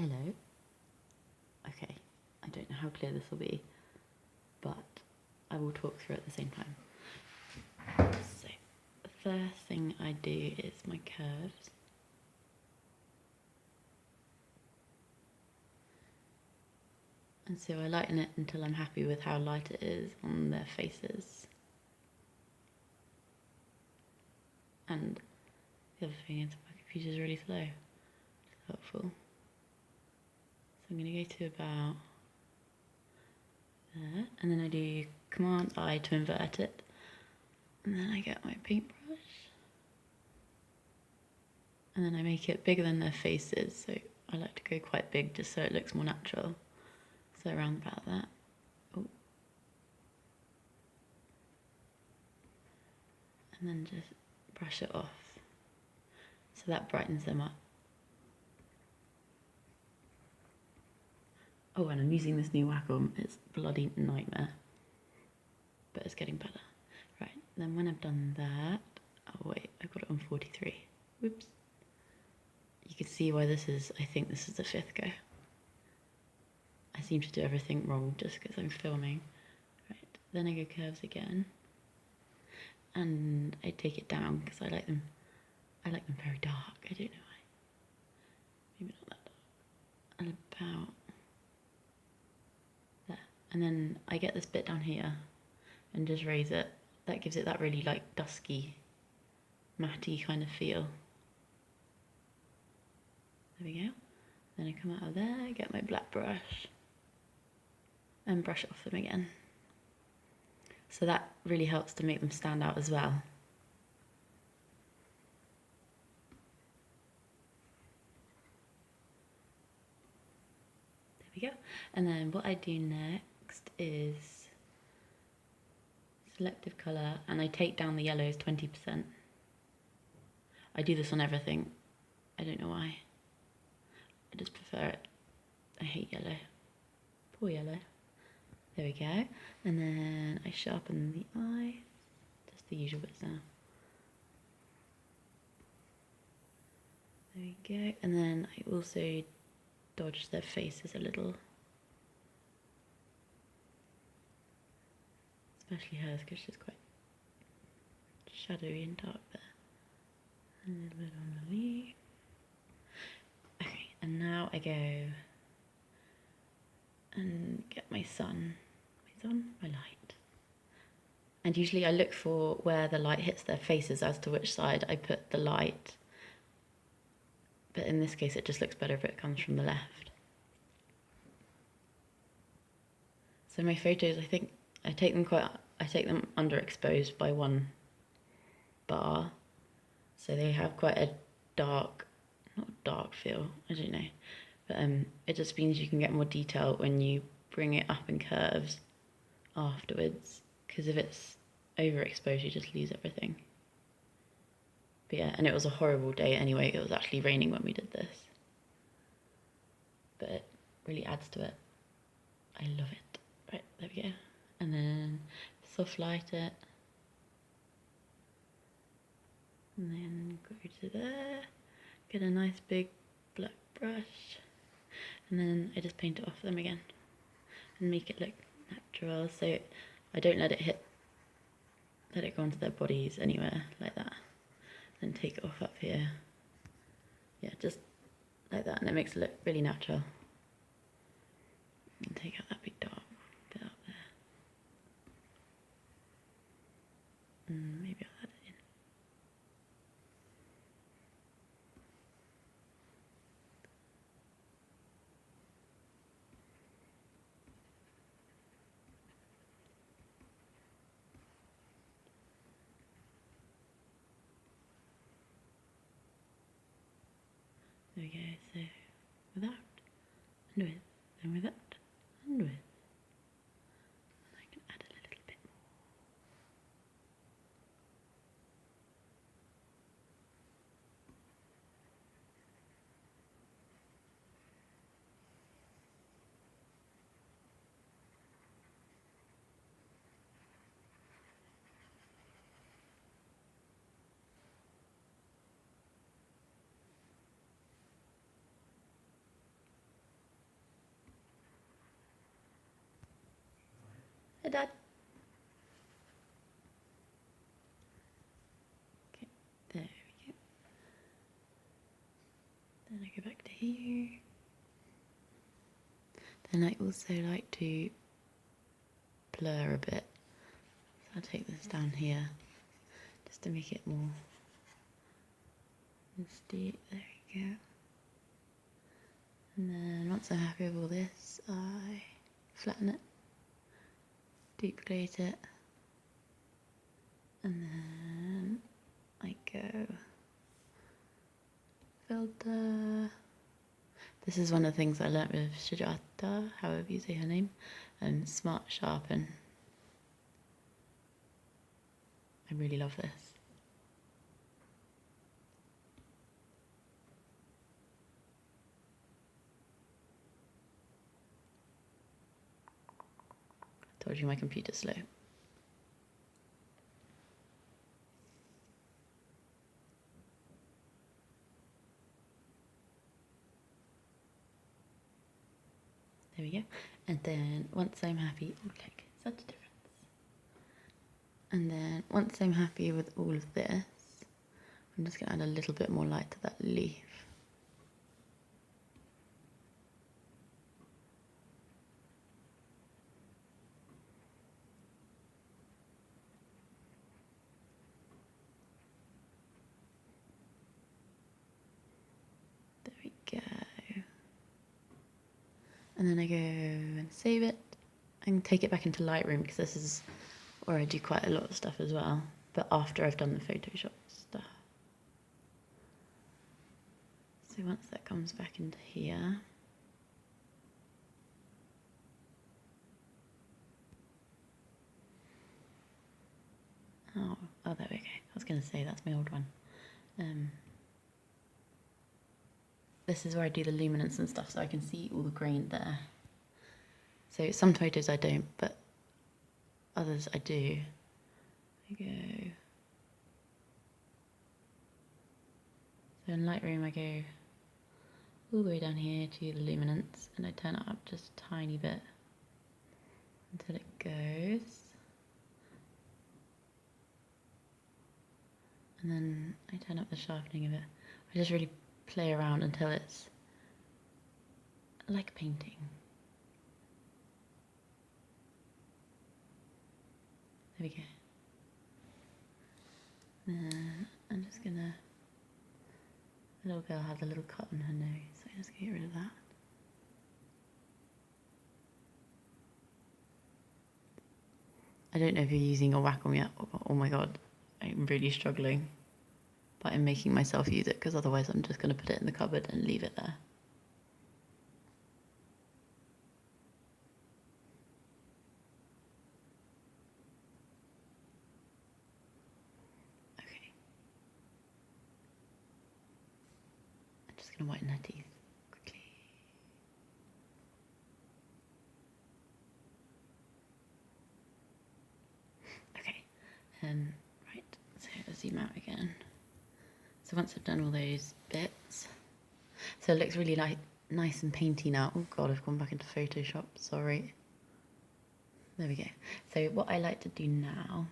Hello. Okay, I don't know how clear this will be, but I will talk through at the same time. So, the first thing I do is my curves. And so I lighten it until I'm happy with how light it is on their faces. And the other thing is my computer's really slow. It's helpful. So I'm going to go to about there, and then I do Command I to invert it. And then I get my paintbrush. And then I make it bigger than their faces, so I like to go quite big just so it looks more natural. So around about that. Oh. And then just brush it off. So that brightens them up. Oh, and I'm using this new Wacom. It's a bloody nightmare. But it's getting better. Right, then when I've done that... Oh wait, I've got it on 43. Whoops. You can see why this is... I think this is the 5th go. I seem to do everything wrong just because I'm filming. Right, then I go curves again. And I take it down because I like them very dark. I don't know why. Maybe not that dark. And about there. And then I get this bit down here and just raise it. That gives it that really like dusky, matty kind of feel. There we go. Then I come out of there, get my black brush and brush it off them again. So that really helps to make them stand out as well. There we go. And then what I do next is selective colour, and I take down the yellows 20%. I do this on everything. I don't know why. I just prefer it. I hate yellow. Poor yellow. There we go. And then I sharpen the eye. Just the usual bits now. There we go. And then I also dodge their faces a little. Especially hers, because she's quite shadowy and dark there. A little bit on the leaf. Okay, and now I go and get my sun. My light. And usually I look for where the light hits their faces as to which side I put the light. But in this case it just looks better if it comes from the left. So my photos, I think I take them underexposed by 1 bar. So they have quite a dark, not dark feel, I don't know. But it just means you can get more detail when you bring it up in curves afterwards, because if it's overexposed you just lose everything. But yeah, and it was a horrible day anyway. It was actually raining when we did this, but it really adds to it. I love it. Right, there we go. And then soft light it, and then go to there, get a nice big black brush, and then I just paint it off them again and make it look natural. So I don't let it go onto their bodies anywhere like that. Then take it off up here. Yeah, just like that, and it makes it look really natural. And take out that big dark bit up there. Maybe I'll add it in. There we go, so without and with, and without and with. And I can add a little bit more. Dad. Okay, there we go. Then I go back to here. Then I also like to blur a bit. So I'll take this down here just to make it more misty. There we go. And then once I'm happy with all this, I flatten it, duplicate it, and then I go filter. This is one of the things I learnt with Sujata, however you say her name, and Smart Sharpen. I really love this. Told you my computer's slow. There we go. And then once I'm happy, oh look, such a difference. And then once I'm happy with all of this, I'm just gonna add a little bit more light to that leaf. There we go. And then I go and save it and take it back into Lightroom because this is where I do quite a lot of stuff as well, but after I've done the Photoshop stuff. So once that comes back into here, oh, there we go. I was going to say that's my old one. This is where I do the luminance and stuff, so I can see all the grain there. So some photos I don't, but others I do. I go. So in Lightroom I go all the way down here to the luminance, and I turn it up just a tiny bit until it goes. And then I turn up the sharpening of it. I just really play around until it's like painting. There we go. Then I'm just gonna, the little girl has a little cut on her nose, so I'm just gonna get rid of that. I don't know if you're using a Wacom yet. Oh my god, I'm really struggling. But I'm making myself use it because otherwise I'm just going to put it in the cupboard and leave it there. Okay. I'm just going to whiten her teeth quickly. Okay. Right, so let's zoom out again. So once I've done all those bits, so it looks really nice and painty now. Oh god, I've gone back into Photoshop, sorry. There we go. So what I like to do now,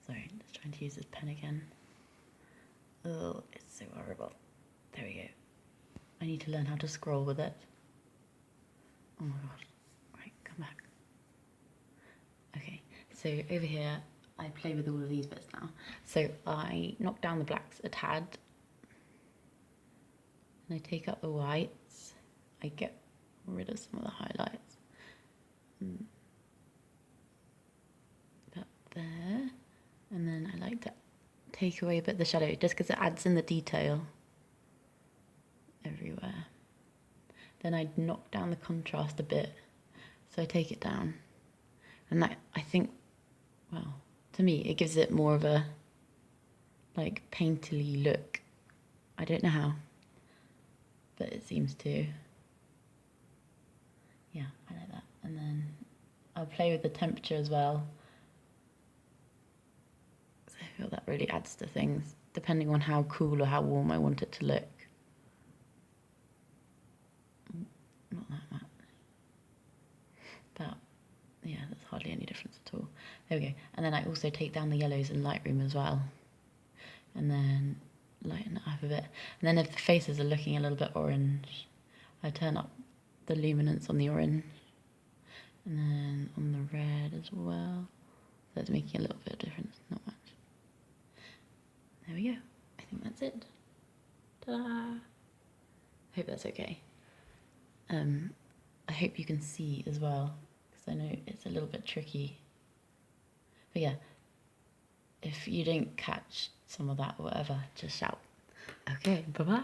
sorry, just trying to use this pen again. Oh, it's so horrible. There we go. I need to learn how to scroll with it. Oh my god. Right, come back. Okay, so over here, I play with all of these bits now. So I knock down the blacks a tad, and I take up the whites. I get rid of some of the highlights. That there, and then I like to take away a bit of the shadow just because it adds in the detail everywhere. Then I knock down the contrast a bit, so I take it down, and that, I think, well, to me, it gives it more of a, like, painterly look. I don't know how, but it seems to. Yeah, I like that. And then I'll play with the temperature as well. So I feel that really adds to things, depending on how cool or how warm I want it to look. Not that much. About There we go. And then I also take down the yellows in Lightroom as well. And then lighten it up a bit. And then if the faces are looking a little bit orange, I turn up the luminance on the orange. And then on the red as well. So it's making a little bit of difference, not much. There we go. I think that's it. Ta-da! I hope that's okay. I hope you can see as well, because I know it's a little bit tricky. But yeah, if you didn't catch some of that or whatever, just shout. Okay, bye-bye.